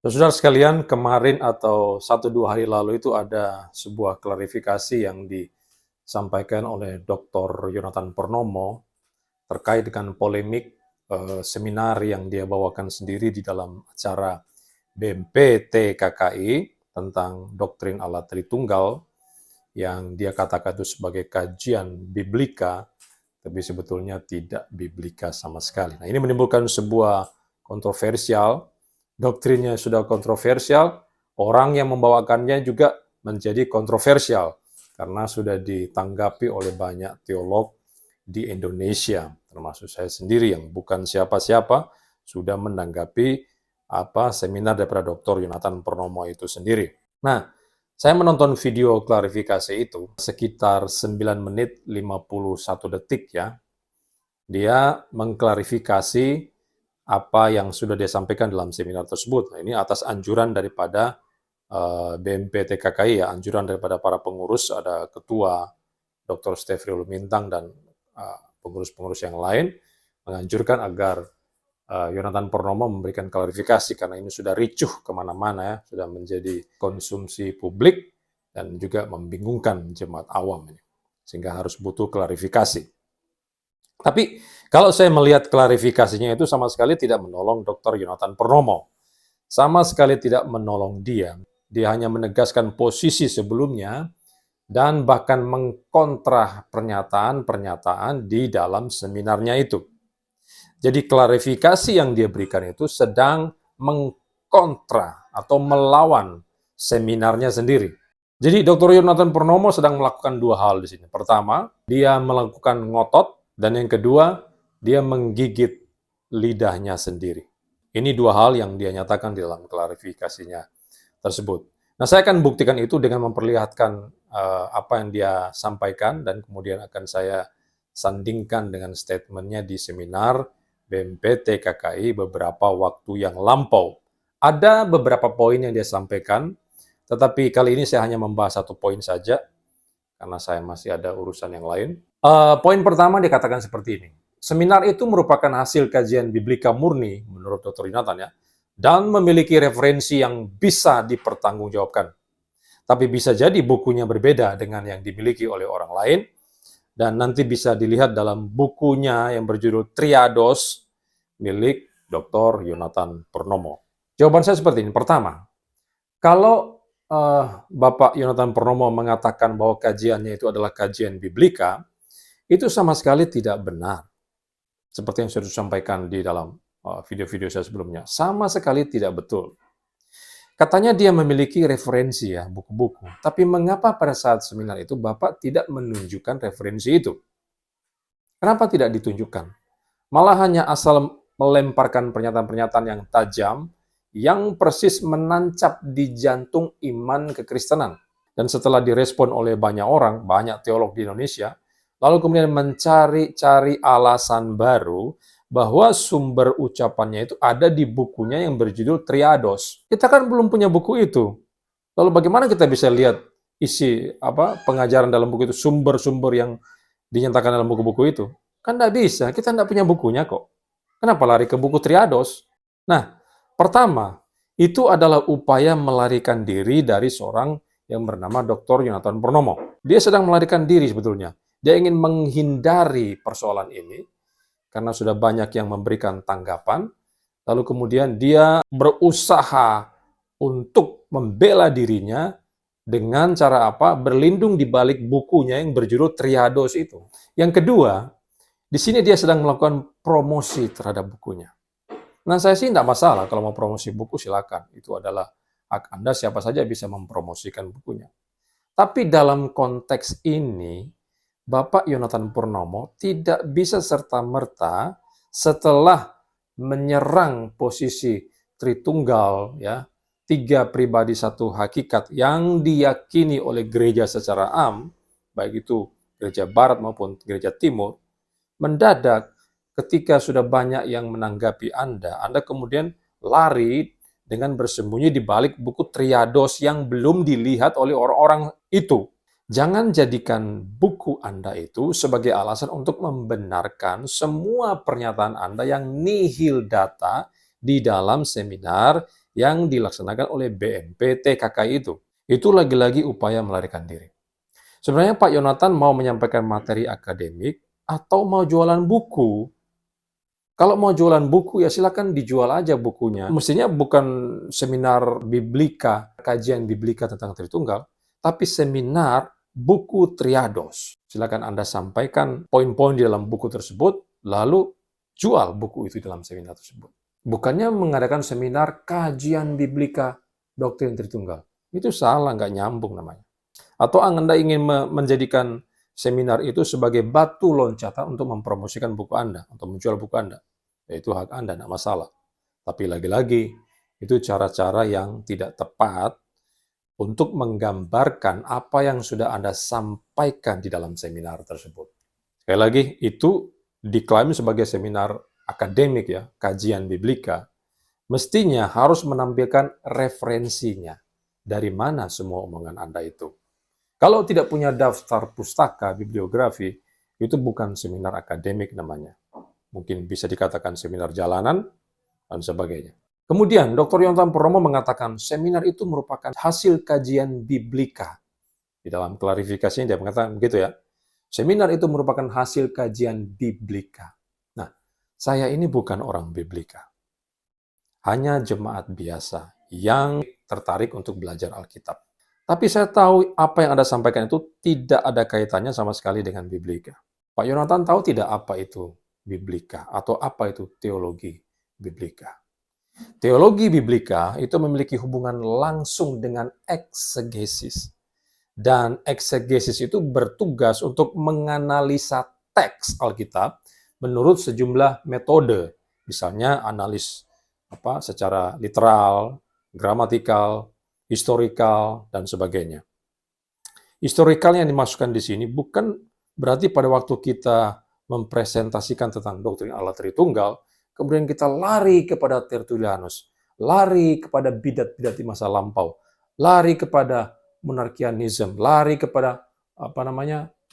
Saudara sekalian, kemarin atau 1-2 hari lalu itu ada sebuah klarifikasi yang disampaikan oleh Dr. Yonatan Purnomo terkait dengan polemik seminar yang dia bawakan sendiri di dalam acara BMP TKKI tentang doktrin Allah Tritunggal yang dia katakan itu sebagai kajian biblika, tapi sebetulnya tidak biblika sama sekali. Nah, ini menimbulkan sebuah kontroversial, doktrinnya sudah kontroversial, orang yang membawakannya juga menjadi kontroversial, karena sudah ditanggapi oleh banyak teolog di Indonesia, termasuk saya sendiri yang bukan siapa-siapa, sudah menanggapi seminar daripada Dr. Yonatan Purnomo itu sendiri. Nah, saya menonton video klarifikasi itu sekitar 9 menit 51 detik ya. Dia mengklarifikasi apa yang sudah dia sampaikan dalam seminar tersebut. Nah, ini atas anjuran daripada BMP TKKI ya, anjuran daripada para pengurus, ada ketua Dr. Stefri Lumintang dan pengurus-pengurus yang lain menganjurkan agar Yonatan Purnomo memberikan klarifikasi karena ini sudah ricuh kemana-mana ya, sudah menjadi konsumsi publik dan juga membingungkan jemaat awam ini, sehingga harus butuh klarifikasi. Tapi kalau saya melihat klarifikasinya itu sama sekali tidak menolong Dr. Yonatan Purnomo, sama sekali tidak menolong dia. Dia hanya menegaskan posisi sebelumnya dan bahkan mengkontra pernyataan-pernyataan di dalam seminarnya itu. Jadi klarifikasi yang dia berikan itu sedang mengkontra atau melawan seminarnya sendiri. Jadi Dr. Yonatan Purnomo sedang melakukan 2 hal di sini. Pertama, dia melakukan ngotot, dan yang kedua, dia menggigit lidahnya sendiri. Ini 2 hal yang dia nyatakan di dalam klarifikasinya tersebut. Nah, saya akan buktikan itu dengan memperlihatkan apa yang dia sampaikan, dan kemudian akan saya sandingkan dengan statementnya di seminar BMP TKKI beberapa waktu yang lampau. Ada beberapa poin yang dia sampaikan, tetapi kali ini saya hanya membahas 1 poin saja, karena saya masih ada urusan yang lain. Poin pertama dia katakan seperti ini. Seminar itu merupakan hasil kajian biblika murni, menurut Dr. Yonatan ya, dan memiliki referensi yang bisa dipertanggungjawabkan. Tapi bisa jadi bukunya berbeda dengan yang dimiliki oleh orang lain, dan nanti bisa dilihat dalam bukunya yang berjudul Triados milik Dr. Yonatan Purnomo. Jawaban saya seperti ini. Pertama, kalau Bapak Yonatan Purnomo mengatakan bahwa kajiannya itu adalah kajian biblika, itu sama sekali tidak benar. Seperti yang sudah disampaikan di dalam video-video saya sebelumnya. Sama sekali tidak betul. Katanya dia memiliki referensi ya, buku-buku. Tapi mengapa pada saat seminar itu Bapak tidak menunjukkan referensi itu? Kenapa tidak ditunjukkan? Malah hanya asal melemparkan pernyataan-pernyataan yang tajam, yang persis menancap di jantung iman kekristenan. Dan setelah direspon oleh banyak orang, banyak teolog di Indonesia, lalu kemudian mencari-cari alasan baru bahwa sumber ucapannya itu ada di bukunya yang berjudul Triados. Kita kan belum punya buku itu. Lalu bagaimana kita bisa lihat isi pengajaran dalam buku itu, sumber-sumber yang dinyatakan dalam buku-buku itu? Kan tidak bisa, kita tidak punya bukunya kok. Kenapa lari ke buku Triados? Nah, pertama, itu adalah upaya melarikan diri dari seorang yang bernama Dr. Yonatan Purnomo. Dia sedang melarikan diri sebetulnya. Dia ingin menghindari persoalan ini, karena sudah banyak yang memberikan tanggapan, lalu kemudian dia berusaha untuk membela dirinya dengan cara apa? Berlindung di balik bukunya yang berjudul Triados itu. Yang kedua, di sini dia sedang melakukan promosi terhadap bukunya. Nah, saya sih tidak masalah kalau mau promosi buku, silakan. Itu adalah hak Anda, siapa saja bisa mempromosikan bukunya. Tapi dalam konteks ini, Bapak Yonatan Purnomo tidak bisa serta-merta setelah menyerang posisi Tritunggal, ya, 3 pribadi 1 hakikat yang diyakini oleh gereja secara am, baik itu gereja Barat maupun gereja Timur, mendadak ketika sudah banyak yang menanggapi Anda kemudian lari dengan bersembunyi di balik buku Triados yang belum dilihat oleh orang-orang itu. Jangan jadikan buku Anda itu sebagai alasan untuk membenarkan semua pernyataan Anda yang nihil data di dalam seminar yang dilaksanakan oleh BNPT KKI itu. Itu lagi-lagi upaya melarikan diri. Sebenarnya Pak Yonatan mau menyampaikan materi akademik atau mau jualan buku? Kalau mau jualan buku ya silakan dijual aja bukunya. Mestinya bukan seminar biblika, kajian biblika tentang Tritunggal, tapi seminar buku Triados. Silakan Anda sampaikan poin-poin di dalam buku tersebut, lalu jual buku itu dalam seminar tersebut. Bukannya mengadakan seminar kajian biblika doktrin Tritunggal. Itu salah, nggak nyambung namanya. Atau Anda ingin menjadikan seminar itu sebagai batu loncatan untuk mempromosikan buku Anda, untuk menjual buku Anda. Itu hak Anda, tidak masalah. Tapi lagi-lagi, itu cara-cara yang tidak tepat untuk menggambarkan apa yang sudah Anda sampaikan di dalam seminar tersebut. Sekali lagi, itu diklaim sebagai seminar akademik ya, kajian biblika, mestinya harus menampilkan referensinya. Dari mana semua omongan Anda itu? Kalau tidak punya daftar pustaka, bibliografi, itu bukan seminar akademik namanya. Mungkin bisa dikatakan seminar jalanan, dan sebagainya. Kemudian, Dr. Yonatan Purnomo mengatakan seminar itu merupakan hasil kajian biblika. Di dalam klarifikasinya dia mengatakan begitu ya. Seminar itu merupakan hasil kajian biblika. Nah, saya ini bukan orang biblika. Hanya jemaat biasa yang tertarik untuk belajar Alkitab. Tapi saya tahu apa yang Anda sampaikan itu tidak ada kaitannya sama sekali dengan biblika. Pak Yonatan tahu tidak apa itu biblika atau apa itu teologi biblika. Teologi biblika itu memiliki hubungan langsung dengan eksegesis. Dan eksegesis itu bertugas untuk menganalisa teks Alkitab menurut sejumlah metode. Misalnya analis secara literal, gramatikal, historikal, dan sebagainya. Historikal yang dimasukkan di sini bukan berarti pada waktu kita mempresentasikan tentang doktrin Allah Tritunggal, kemudian kita lari kepada Tertullianus, lari kepada bidat-bidat di masa lampau, lari kepada monarkianisme, lari kepada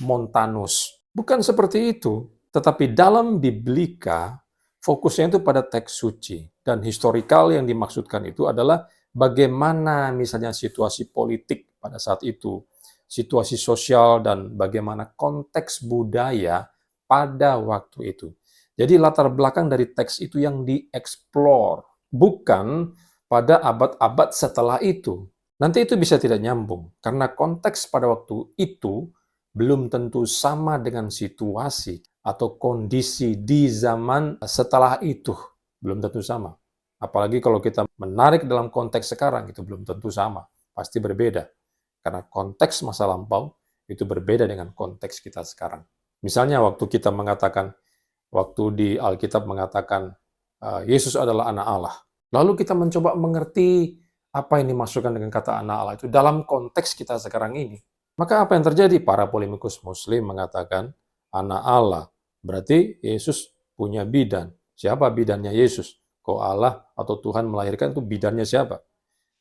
Montanus. Bukan seperti itu. Tetapi dalam biblika, fokusnya itu pada teks suci. Dan historikal yang dimaksudkan itu adalah bagaimana misalnya situasi politik pada saat itu, situasi sosial, dan bagaimana konteks budaya pada waktu itu. Jadi latar belakang dari teks itu yang dieksplor, bukan pada abad-abad setelah itu. Nanti itu bisa tidak nyambung, karena konteks pada waktu itu belum tentu sama dengan situasi atau kondisi di zaman setelah itu. Belum tentu sama. Apalagi kalau kita menarik dalam konteks sekarang, itu belum tentu sama. Pasti berbeda. Karena konteks masa lampau itu berbeda dengan konteks kita sekarang. Misalnya waktu kita mengatakan, waktu di Alkitab mengatakan Yesus adalah anak Allah. Lalu kita mencoba mengerti apa yang dimasukkan dengan kata anak Allah itu dalam konteks kita sekarang ini. Maka apa yang terjadi? Para polemikus Muslim mengatakan anak Allah. Berarti Yesus punya bidan. Siapa bidannya Yesus? Kok Allah atau Tuhan melahirkan itu bidannya siapa?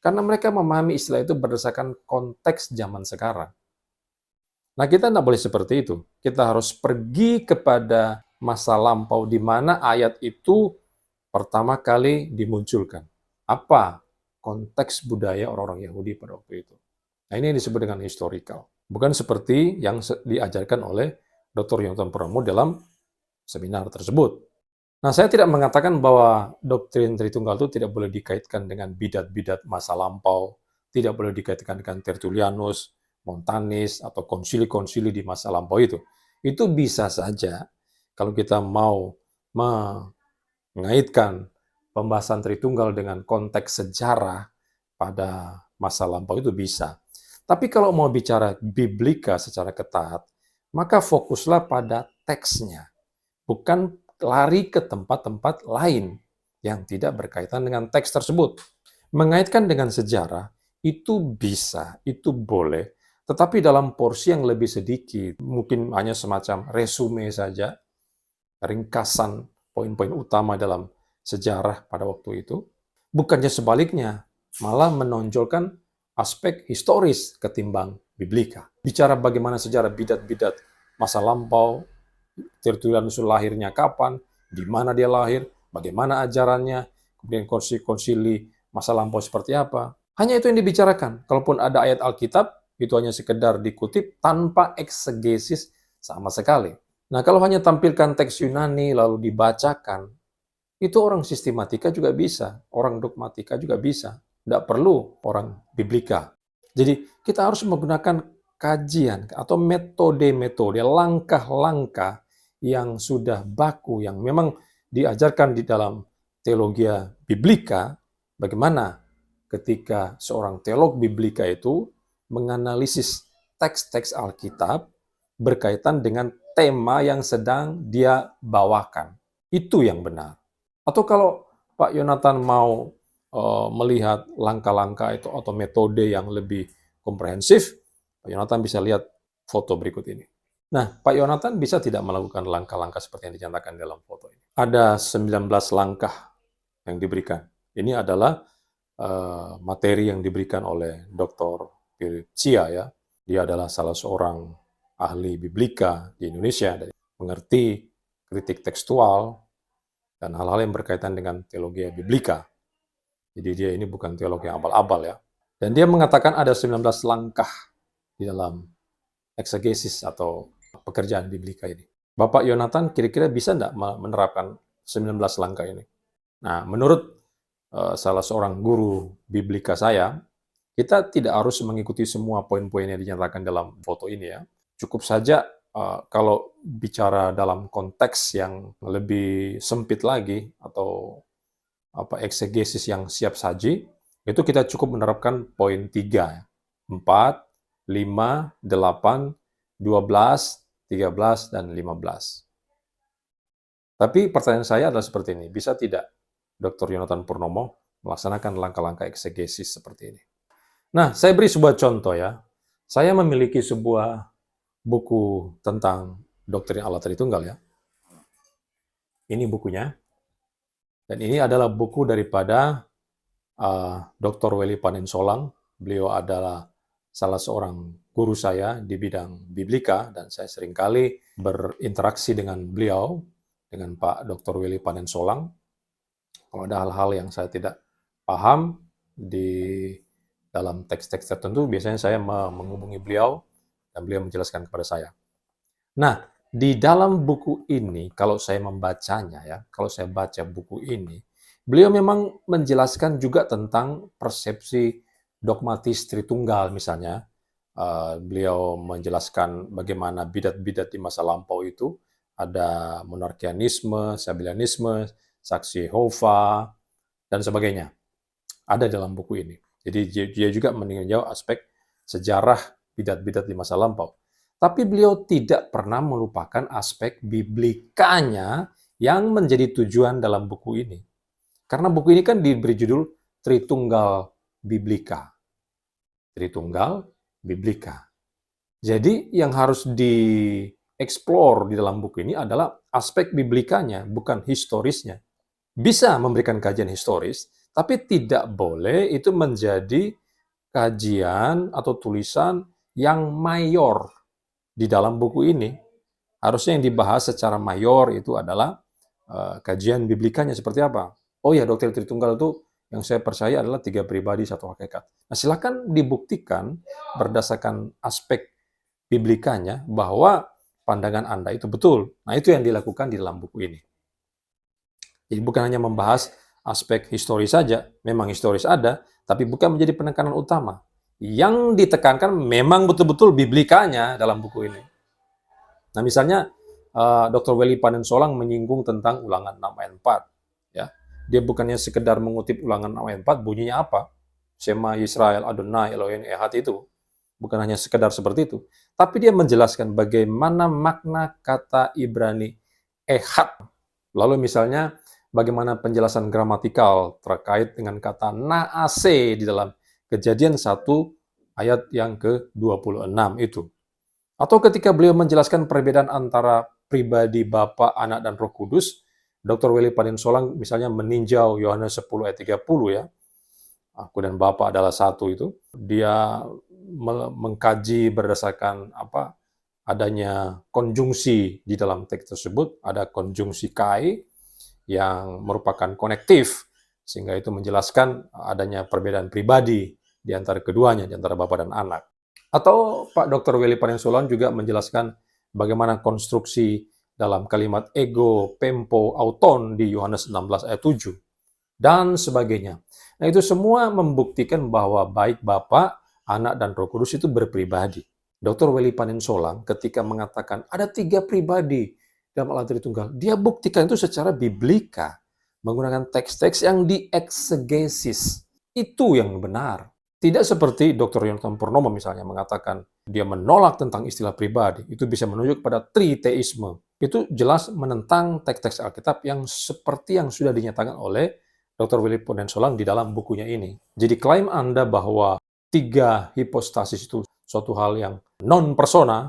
Karena mereka memahami istilah itu berdasarkan konteks zaman sekarang. Nah, kita tidak boleh seperti itu. Kita harus pergi kepada masa lampau di mana ayat itu pertama kali dimunculkan. Apa konteks budaya orang-orang Yahudi pada waktu itu? Nah, ini yang disebut dengan historical. Bukan seperti yang diajarkan oleh Dr. Yonatan Purnomo dalam seminar tersebut. Nah, saya tidak mengatakan bahwa doktrin Tritunggal itu tidak boleh dikaitkan dengan bidat-bidat masa lampau, tidak boleh dikaitkan dengan Tertullianus, Montanis, atau konsili-konsili di masa lampau itu. Itu bisa saja kalau kita mau mengaitkan pembahasan Tritunggal dengan konteks sejarah pada masa lampau itu bisa. Tapi kalau mau bicara biblika secara ketat, maka fokuslah pada teksnya. Bukan lari ke tempat-tempat lain yang tidak berkaitan dengan teks tersebut. Mengaitkan dengan sejarah itu bisa, itu boleh, tetapi dalam porsi yang lebih sedikit, mungkin hanya semacam resume saja, ringkasan poin-poin utama dalam sejarah pada waktu itu. Bukannya sebaliknya, malah menonjolkan aspek historis ketimbang biblika. Bicara bagaimana sejarah bidat-bidat masa lampau, Tertullianus lahirnya kapan, di mana dia lahir, bagaimana ajarannya, kemudian konsili masa lampau seperti apa. Hanya itu yang dibicarakan. Kalaupun ada ayat Alkitab, itu hanya sekedar dikutip tanpa eksegesis sama sekali. Nah, kalau hanya tampilkan teks Yunani lalu dibacakan, itu orang sistematika juga bisa, orang dogmatika juga bisa. Tidak perlu orang biblika. Jadi kita harus menggunakan kajian atau metode-metode, langkah-langkah yang sudah baku, yang memang diajarkan di dalam teologi biblika, bagaimana ketika seorang teolog biblika itu menganalisis teks-teks Alkitab berkaitan dengan tema yang sedang dia bawakan. Itu yang benar. Atau kalau Pak Yonatan mau melihat langkah-langkah itu atau metode yang lebih komprehensif, Pak Yonatan bisa lihat foto berikut ini. Nah, Pak Yonatan bisa tidak melakukan langkah-langkah seperti yang dinyatakan dalam foto ini. Ada 19 langkah yang diberikan. Ini adalah materi yang diberikan oleh Dr. Philip Chia ya. Dia adalah salah seorang ahli biblika di Indonesia, mengerti kritik tekstual dan hal-hal yang berkaitan dengan teologi biblika. Jadi dia ini bukan teolog yang abal-abal ya. Dan dia mengatakan ada 19 langkah di dalam eksegesis atau pekerjaan biblika ini. Bapak Yonatan kira-kira bisa enggak menerapkan 19 langkah ini? Nah, menurut salah seorang guru biblika saya, kita tidak harus mengikuti semua poin-poin yang dinyatakan dalam foto ini ya. Cukup saja kalau bicara dalam konteks yang lebih sempit lagi atau eksegesis yang siap saji, itu kita cukup menerapkan poin 3, 4, 5, 8, 12, 13, dan 15. Tapi pertanyaan saya adalah seperti ini, bisa tidak Dr. Yonatan Purnomo melaksanakan langkah-langkah eksegesis seperti ini? Nah, saya beri sebuah contoh ya. Saya memiliki sebuah buku tentang doktrin Allah Tritunggal ya. Ini bukunya. Dan ini adalah buku daripada Dr. Welly Panensolang. Beliau adalah salah seorang guru saya di bidang biblika dan saya seringkali berinteraksi dengan beliau, dengan Pak Dr. Welly Panensolang. Kalau ada hal-hal yang saya tidak paham di dalam teks-teks tertentu, biasanya saya menghubungi beliau dan beliau menjelaskan kepada saya. Nah, di dalam buku ini, kalau saya membacanya ya, kalau saya baca buku ini, beliau memang menjelaskan juga tentang persepsi dogmatis Tritunggal misalnya. Beliau menjelaskan bagaimana bidat-bidat di masa lampau itu ada monarkianisme, sabellianisme, saksi Yehova, dan sebagainya. Ada dalam buku ini. Jadi dia juga meninjau aspek sejarah bidat-bidat di masa lampau. Tapi beliau tidak pernah melupakan aspek biblikanya yang menjadi tujuan dalam buku ini. Karena buku ini kan diberi judul Tritunggal Biblika. Tritunggal Biblika. Jadi yang harus dieksplor di dalam buku ini adalah aspek biblikanya, bukan historisnya. Bisa memberikan kajian historis, tapi tidak boleh itu menjadi kajian atau tulisan yang mayor di dalam buku ini. Harusnya yang dibahas secara mayor itu adalah kajian biblikanya seperti apa. Oh ya, doktrin Tritunggal itu yang saya percaya adalah 3 pribadi, 1 hakikat. Nah, silakan dibuktikan berdasarkan aspek biblikanya bahwa pandangan Anda itu betul. Nah, itu yang dilakukan di dalam buku ini. Jadi bukan hanya membahas aspek historis saja, memang historis ada, tapi bukan menjadi penekanan utama. Yang ditekankan memang betul-betul biblikanya dalam buku ini. Nah, misalnya Dr. Welly Panensolang menyinggung tentang Ulangan 6 ayat 4. Ya. Dia bukannya sekedar mengutip Ulangan 6 ayat 4, bunyinya apa? Shema Yisrael Adonai Elohim Ehad itu. Bukan hanya sekedar seperti itu. Tapi dia menjelaskan bagaimana makna kata Ibrani Ehad. Lalu misalnya bagaimana penjelasan gramatikal terkait dengan kata naase di dalam Kejadian 1 ayat yang ke-26 itu. Atau ketika beliau menjelaskan perbedaan antara pribadi Bapa, Anak, dan Roh Kudus, Dr. Welly Panensolang misalnya meninjau Yohanes 10 ayat 30 ya. Aku dan Bapa adalah satu itu. Dia mengkaji berdasarkan adanya konjungsi di dalam teks tersebut. Ada konjungsi kai yang merupakan konektif Sehingga itu menjelaskan adanya perbedaan pribadi di antara keduanya, di antara bapak dan anak. Atau Pak Dr. Willy Paninsulan juga menjelaskan bagaimana konstruksi dalam kalimat ego, pempo, auton di Yohanes 16 ayat 7, dan sebagainya. Nah, itu semua membuktikan bahwa baik Bapa, Anak, dan Roh Kudus itu berpribadi. Dr. Willy Paninsulan ketika mengatakan ada 3 pribadi dalam Allah Tritunggal, dia buktikan itu secara biblika, menggunakan teks-teks yang dieksegesis. Itu yang benar. Tidak seperti Dr. Yonatan Purnomo misalnya mengatakan dia menolak tentang istilah pribadi. Itu bisa menunjuk pada triteisme. Itu jelas menentang teks-teks Alkitab yang seperti yang sudah dinyatakan oleh Dr. Willy Paninsulan di dalam bukunya ini. Jadi klaim Anda bahwa 3 hipostasis itu suatu hal yang non-persona,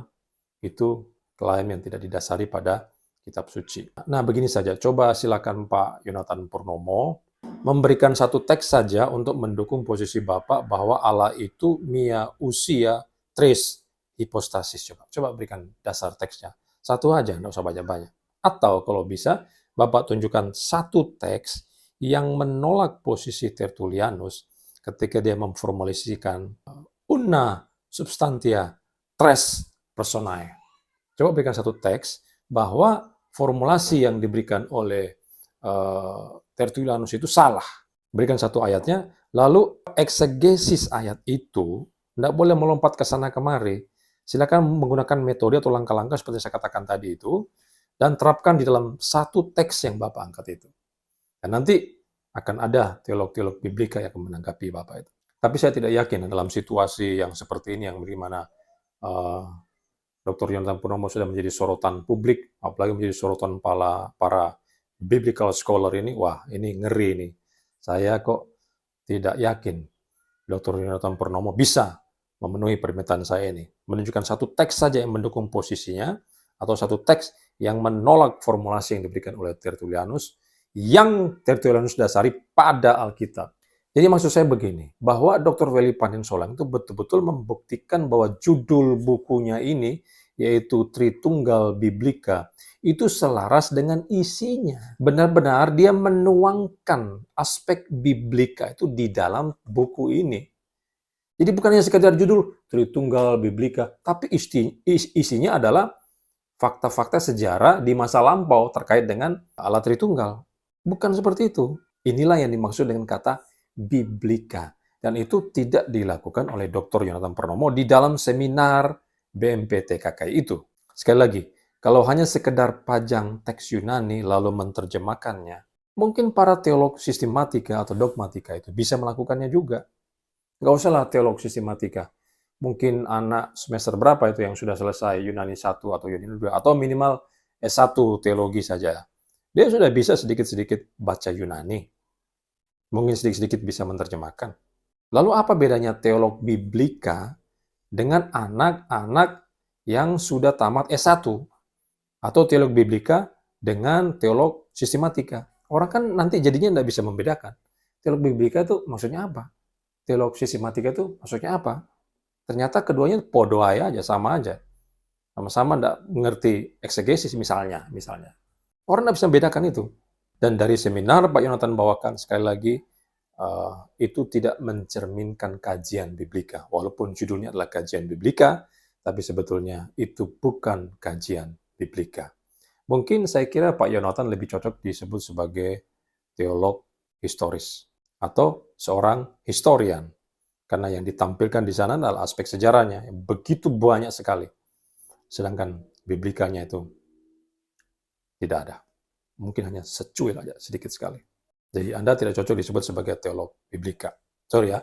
itu klaim yang tidak didasari pada kitab suci. Nah, begini saja. Coba silakan Pak Yonatan Purnomo memberikan satu teks saja untuk mendukung posisi Bapak bahwa Allah itu mia usia tres hipostasis. Coba berikan dasar teksnya. Satu aja, nggak usah banyak-banyak. Atau kalau bisa, Bapak tunjukkan satu teks yang menolak posisi Tertullianus ketika dia memformulasikan una substantia tres personae. Coba berikan satu teks bahwa formulasi yang diberikan oleh Tertullianus itu salah. Berikan satu ayatnya, lalu eksegesis ayat itu, tidak boleh melompat ke sana kemari. Silakan menggunakan metode atau langkah-langkah seperti saya katakan tadi itu, dan terapkan di dalam satu teks yang Bapak angkat itu. Dan nanti akan ada teolog-teolog biblika yang akan menanggapi Bapak itu. Tapi saya tidak yakin dalam situasi yang seperti ini, yang bagaimana Dr. Yonatan Purnomo sudah menjadi sorotan publik, apalagi menjadi sorotan para biblical scholar ini, wah ini ngeri nih. Saya kok tidak yakin Dr. Yonatan Purnomo bisa memenuhi permintaan saya ini. Menunjukkan satu teks saja yang mendukung posisinya, atau satu teks yang menolak formulasi yang diberikan oleh Tertullianus, yang Tertullianus dasari pada Alkitab. Jadi maksud saya begini, bahwa Dr. Willy Paninsulan itu betul-betul membuktikan bahwa judul bukunya ini, yaitu Tritunggal Biblika, itu selaras dengan isinya. Benar-benar dia menuangkan aspek biblika itu di dalam buku ini. Jadi bukan hanya sekedar judul Tritunggal Biblika, tapi isinya adalah fakta-fakta sejarah di masa lampau terkait dengan Allah Tritunggal. Bukan seperti itu. Inilah yang dimaksud dengan kata biblika. Dan itu tidak dilakukan oleh Dr. Yonatan Purnomo di dalam seminar BMPTKKI itu. Sekali lagi, kalau hanya sekedar pajang teks Yunani lalu menerjemahkannya, mungkin para teolog sistematika atau dogmatika itu bisa melakukannya juga. Nggak usahlah teolog sistematika. Mungkin anak semester berapa itu yang sudah selesai Yunani 1 atau Yunani 2, atau minimal S1 teologi saja. Dia sudah bisa sedikit-sedikit baca Yunani. Mungkin sedikit-sedikit bisa menerjemahkan. Lalu apa bedanya teolog biblika dengan anak-anak yang sudah tamat S1? Atau teolog biblika dengan teolog sistematika? Orang kan nanti jadinya tidak bisa membedakan. Teolog biblika itu maksudnya apa? Teolog sistematika itu maksudnya apa? Ternyata keduanya podo aja, sama aja. Sama-sama tidak mengerti eksegesis misalnya. Orang tidak bisa membedakan itu. Dan dari seminar Pak Yonatan bawakan, sekali lagi, itu tidak mencerminkan kajian biblika. Walaupun judulnya adalah kajian biblika, tapi sebetulnya itu bukan kajian biblika. Mungkin saya kira Pak Yonatan lebih cocok disebut sebagai teolog historis atau seorang historian. Karena yang ditampilkan di sana adalah aspek sejarahnya yang begitu banyak sekali. Sedangkan biblikanya itu tidak ada. Mungkin hanya secuil aja, sedikit sekali. Jadi Anda tidak cocok disebut sebagai teolog biblika. Sorry ya,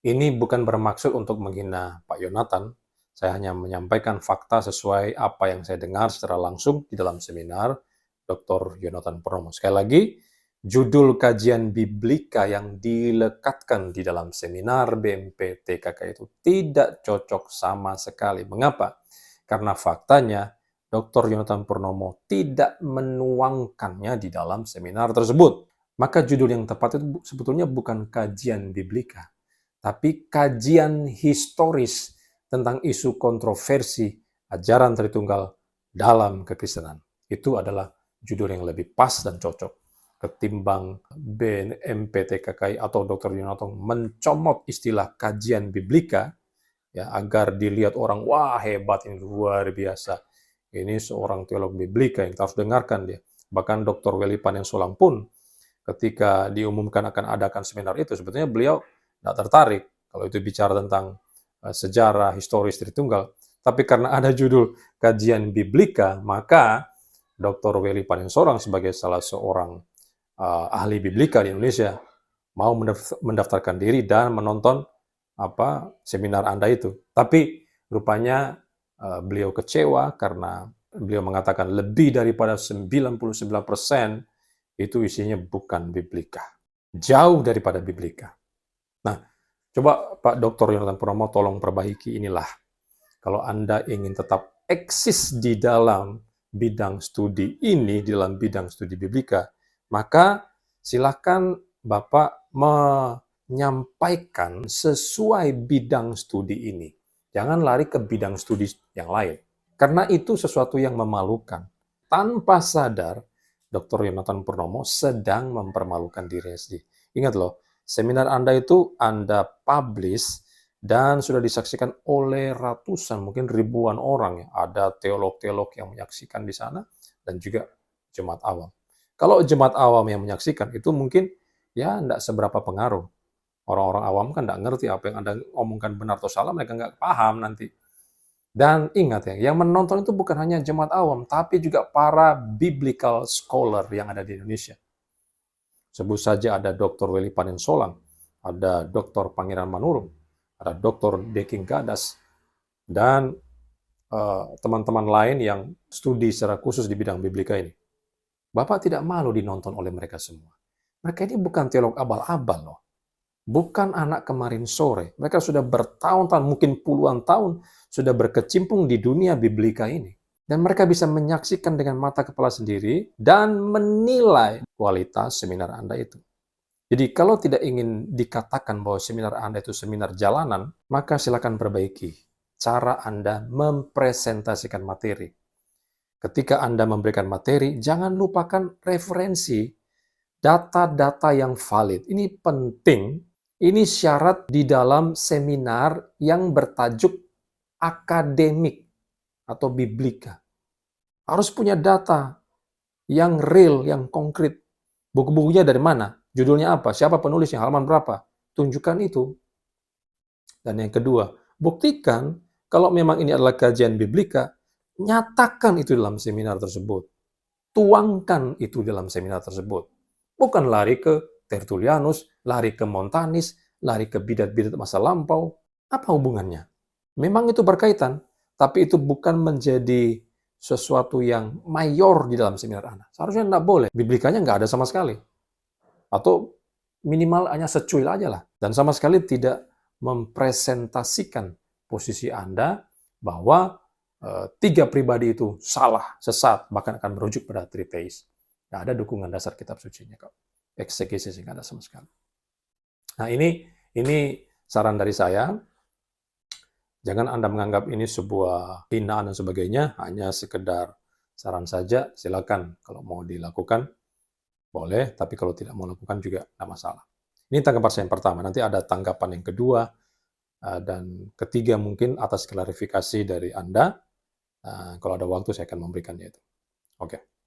ini bukan bermaksud untuk menghina Pak Yonatan. Saya hanya menyampaikan fakta sesuai apa yang saya dengar secara langsung di dalam seminar Dr. Yonatan Purnomo. Sekali lagi, judul kajian biblika yang dilekatkan di dalam seminar BMPTKK itu tidak cocok sama sekali. Mengapa? Karena faktanya Dr. Yonatan Purnomo tidak menuangkannya di dalam seminar tersebut. Maka judul yang tepat itu sebetulnya bukan kajian biblika, tapi kajian historis tentang isu kontroversi ajaran Tritunggal dalam kekristenan. Itu adalah judul yang lebih pas dan cocok. ketimbang BNPTKKI atau Dr. Yonathan mencomot istilah kajian biblika, ya, agar dilihat orang, wah hebat ini, luar biasa. Ini seorang teolog biblika yang kita harus dengarkan dia. Bahkan Dr. Welly Panensolang pun ketika diumumkan akan adakan seminar itu, sebetulnya beliau tidak tertarik kalau itu bicara tentang sejarah, historis Tritunggal. Tapi karena ada judul kajian biblika, maka Dr. Welly Panensolang sebagai salah seorang ahli biblika di Indonesia mau mendaftarkan diri dan menonton seminar Anda itu. Tapi rupanya beliau kecewa karena beliau mengatakan lebih daripada 99% itu isinya bukan biblika. Jauh daripada biblika. Nah, coba Pak Dr. Yonathan Purnomo tolong perbaiki inilah. Kalau Anda ingin tetap eksis di dalam bidang studi ini, di dalam bidang studi biblika, maka silakan Bapak menyampaikan sesuai bidang studi ini. Jangan lari ke bidang studi yang lain. Karena itu sesuatu yang memalukan. Tanpa sadar, Dr. Yonathan Purnomo sedang mempermalukan dirinya sendiri. Ingat loh, seminar Anda itu Anda publish dan sudah disaksikan oleh ratusan, mungkin ribuan orang. Ada teolog-teolog yang menyaksikan di sana dan juga jemaat awam. Kalau jemaat awam yang menyaksikan itu mungkin ya tidak seberapa pengaruh. Orang-orang awam kan tidak ngerti apa yang Anda omongkan benar atau salah, mereka nggak paham nanti. Dan ingat ya, yang menonton itu bukan hanya jemaat awam, tapi juga para biblical scholar yang ada di Indonesia. Sebut saja ada Dr. Welly Panensolang, ada Dr. Pangeran Manurung, ada Dr. Deking Gadas, dan teman-teman lain yang studi secara khusus di bidang biblika ini. Bapak tidak malu dinonton oleh mereka semua. Mereka ini bukan teolog abal-abal loh. Bukan anak kemarin sore. Mereka sudah bertahun-tahun, mungkin puluhan tahun, sudah berkecimpung di dunia biblika ini. Dan mereka bisa menyaksikan dengan mata kepala sendiri dan menilai kualitas seminar Anda itu. Jadi kalau tidak ingin dikatakan bahwa seminar Anda itu seminar jalanan, maka silakan perbaiki cara Anda mempresentasikan materi. Ketika Anda memberikan materi, jangan lupakan referensi, data-data yang valid. Ini penting, ini syarat di dalam seminar yang bertajuk akademik atau biblika. Harus punya data yang real, yang konkret. Buku-bukunya dari mana? Judulnya apa? Siapa penulisnya? Halaman berapa? Tunjukkan itu. Dan yang kedua, buktikan kalau memang ini adalah kajian biblika, nyatakan itu dalam seminar tersebut. Tuangkan itu dalam seminar tersebut. Bukan lari ke Tertullianus, lari ke Montanis, lari ke bidat-bidat masa lampau. Apa hubungannya? Memang itu berkaitan, tapi itu bukan menjadi sesuatu yang mayor di dalam seminar Anda. Seharusnya tidak boleh. Biblikanya nggak ada sama sekali. Atau minimal hanya secuil aja lah. Dan sama sekali tidak mempresentasikan posisi Anda bahwa tiga pribadi itu salah, sesat, bahkan akan merujuk pada triteis. Nggak ada dukungan dasar kitab sucinya kok. Eksegesis nggak ada sama sekali. Nah ini saran dari saya. Jangan Anda menganggap ini sebuah hinaan dan sebagainya, hanya sekedar saran saja, silakan. Kalau mau dilakukan, boleh, tapi kalau tidak mau lakukan juga tidak masalah. Ini tanggapan saya yang pertama, nanti ada tanggapan yang kedua, dan ketiga mungkin atas klarifikasi dari Anda. Kalau ada waktu saya akan memberikannya itu. Oke.